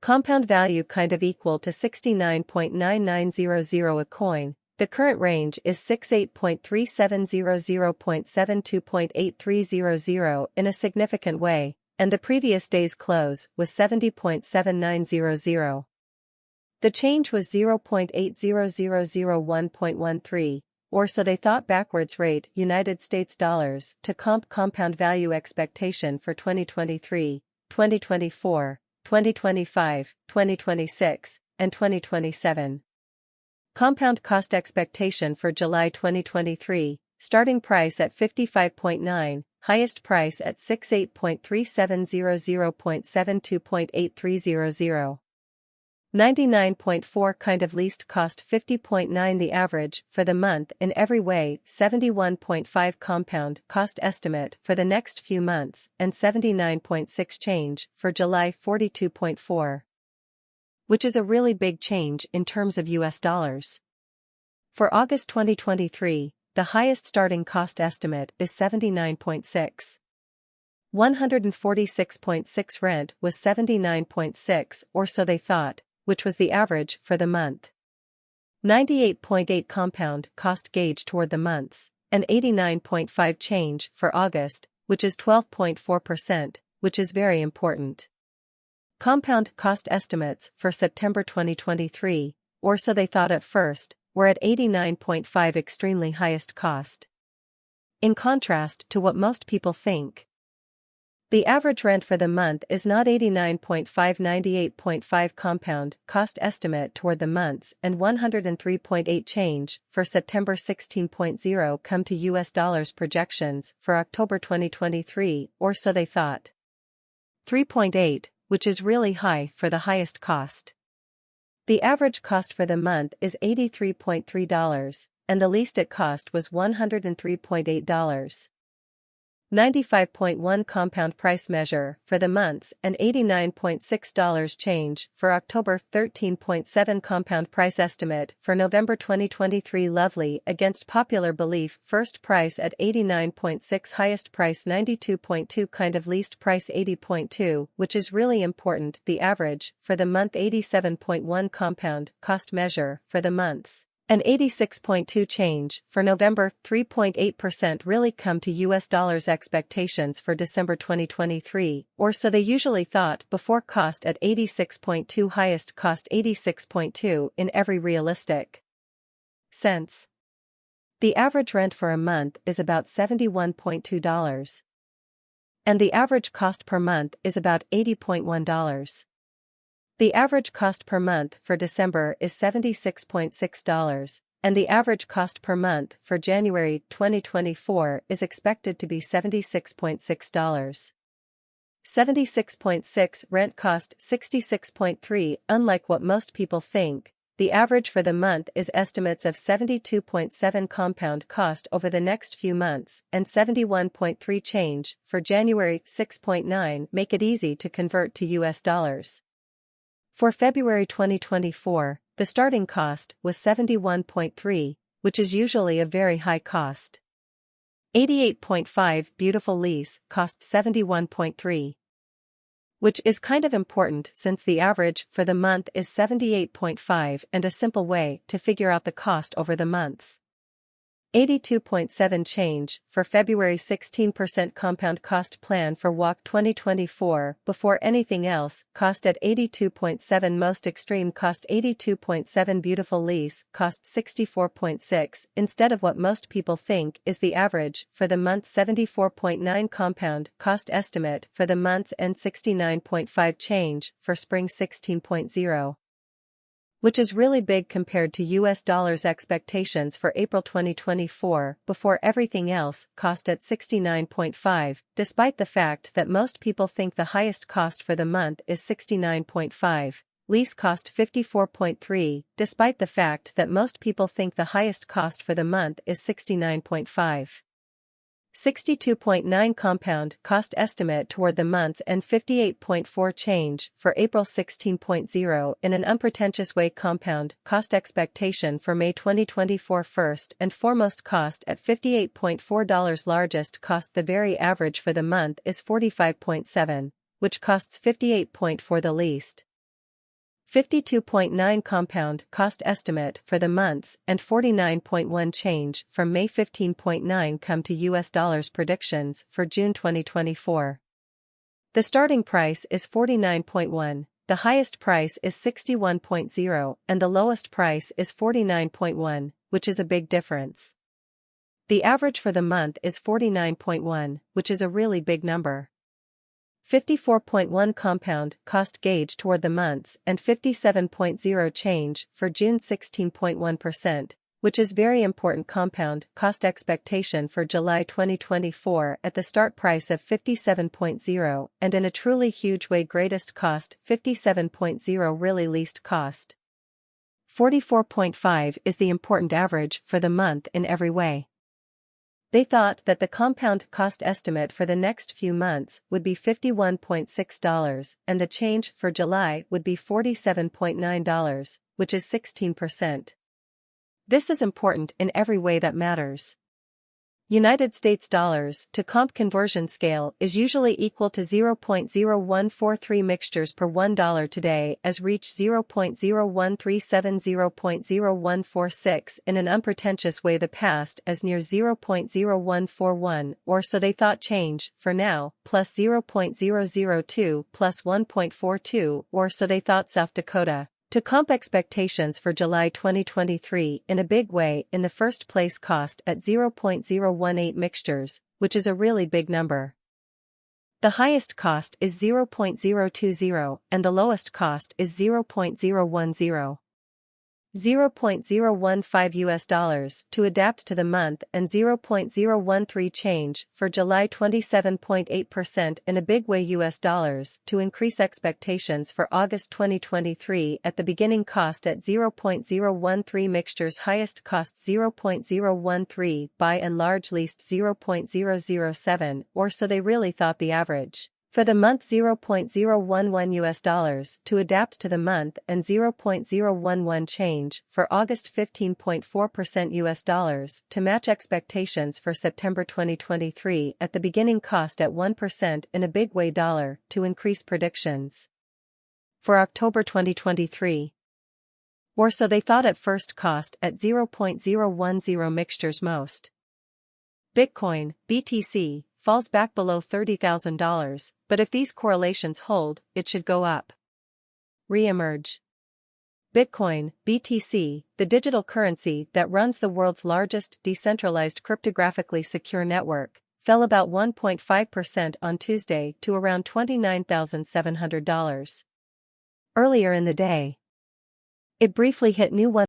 Compound value kind of equal to 69.9900 a coin. The current range is 68.3700.72.8300 in a significant way, and the previous day's close was 70.7900. The change was 0.80001.13, or so they thought backwards rate United States dollars to compound value expectation for 2023, 2024, 2025, 2026, and 2027. Compound cost expectation for July 2023, starting price at 55.9, highest price at 68.3700.72.8300. 99.4 kind of least cost 50.9 the average for the month in every way 71.5 compound cost estimate for the next few months and 79.6 change for July 42.4. Which is a really big change in terms of US dollars. For August 2023, the highest starting cost estimate is 79.6. 146.6 rent was 79.6 or so they thought, which was the average for the month. 98.8 compound cost gauge toward the months, and 89.5 change for August, which is 12.4%, which is very important. Compound cost estimates for September 2023, or so they thought at first, were at 89.5 extremely highest cost. In contrast to what most people think. The average rent for the month is not 89.5 98.5 compound cost estimate toward the months and 103.8 change for September 16.0 come to US dollars projections for October 2023 or so they thought. 3.8, which is really high for the highest cost. The average cost for the month is $83.3 and the least it cost was $103.8. 95.1 compound price measure for the months and $89.6 change for October. 13.7 compound price estimate for November 2023 lovely against popular belief first price at 89.6 highest price 92.2 kind of least price 80.2 which is really important the average for the month 87.1 compound cost measure for the months. And 86.2 change for November. 3.8% really come to US dollars expectations for December 2023, or so they usually thought before cost at 86.2 highest cost 86.2 in every realistic sense. The average rent for a month is about $71.2. And the average cost per month is about $80.1. The average cost per month for December is $76.6, and the average cost per month for January 2024 is expected to be $76.6. 76.6 rent cost 66.3 unlike what most people think, the average for the month is estimates of 72.7 compound cost over the next few months and 71.3 change for January 6.9 make it easy to convert to US dollars. For February 2024, the starting cost was 71.3, which is usually a very high cost. 88.5 beautiful lease cost 71.3. Which is kind of important since the average for the month is 78.5 and a simple way to figure out the cost over the months. 82.7 change for February 16% compound cost plan for WAC 2024 before anything else cost at 82.7 most extreme cost 82.7 beautiful lease cost 64.6 instead of what most people think is the average for the month 74.9 compound cost estimate for the months and 69.5 change for spring 16.0. Which is really big compared to US dollars expectations for April 2024 before everything else cost at 69.5, despite the fact that most people think the highest cost for the month is 69.5, lease cost 54.3, despite the fact that most people think the highest cost for the month is 69.5. 62.9 compound cost estimate toward the months and 58.4 change for April 16.0 in an unpretentious way compound cost expectation for May 2024 first and foremost cost at $58.4 largest cost the very average for the month is 45.7, which costs 58.4 the least. 52.9 compound cost estimate for the months and 49.1 change from May 15.9 come to US dollars predictions for June 2024. The starting price is 49.1, the highest price is 61.0 and the lowest price is 49.1, which is a big difference. The average for the month is 49.1, which is a really big number. 54.1 compound cost gauge toward the months and 57.0 change for June 16.1%, which is very important compound cost expectation for July 2024 at the start price of 57.0 and in a truly huge way greatest cost 57.0 really least cost. 44.5 is the important average for the month in every way. They thought that the compound cost estimate for the next few months would be $51.6 and the change for July would be $47.9, which is 16%. This is important in every way that matters. United States dollars to comp conversion scale is usually equal to 0.0143 mixtures per $1 today as reach 0.0137 in an unpretentious way the past as near 0.0141 or so they thought change for now plus 0.002 plus 1.42 or so they thought South Dakota. To comp expectations for July 2023 in a big way in the first place cost at 0.018 mixtures, which is a really big number. The highest cost is 0.020 and the lowest cost is 0.010. 0.015 US dollars to adapt to the month and 0.013 change for July 27.8% in a big way US dollars to increase expectations for August 2023 at the beginning cost at 0.013 mixtures highest cost 0.013 by and large least 0.007 or so they really thought the average. For the month 0.011 US dollars to adapt to the month and 0.011 change for August 15.4% US dollars to match expectations for September 2023 at the beginning cost at 1% in a big way dollar to increase predictions. For October 2023. Or so they thought at first cost at 0.010 mixtures most. Bitcoin, BTC, falls back below $30,000, but if these correlations hold, it should go up. Re-emerge. Bitcoin, BTC, the digital currency that runs the world's largest decentralized cryptographically secure network, fell about 1.5% on Tuesday to around $29,700. Earlier in the day, it briefly hit new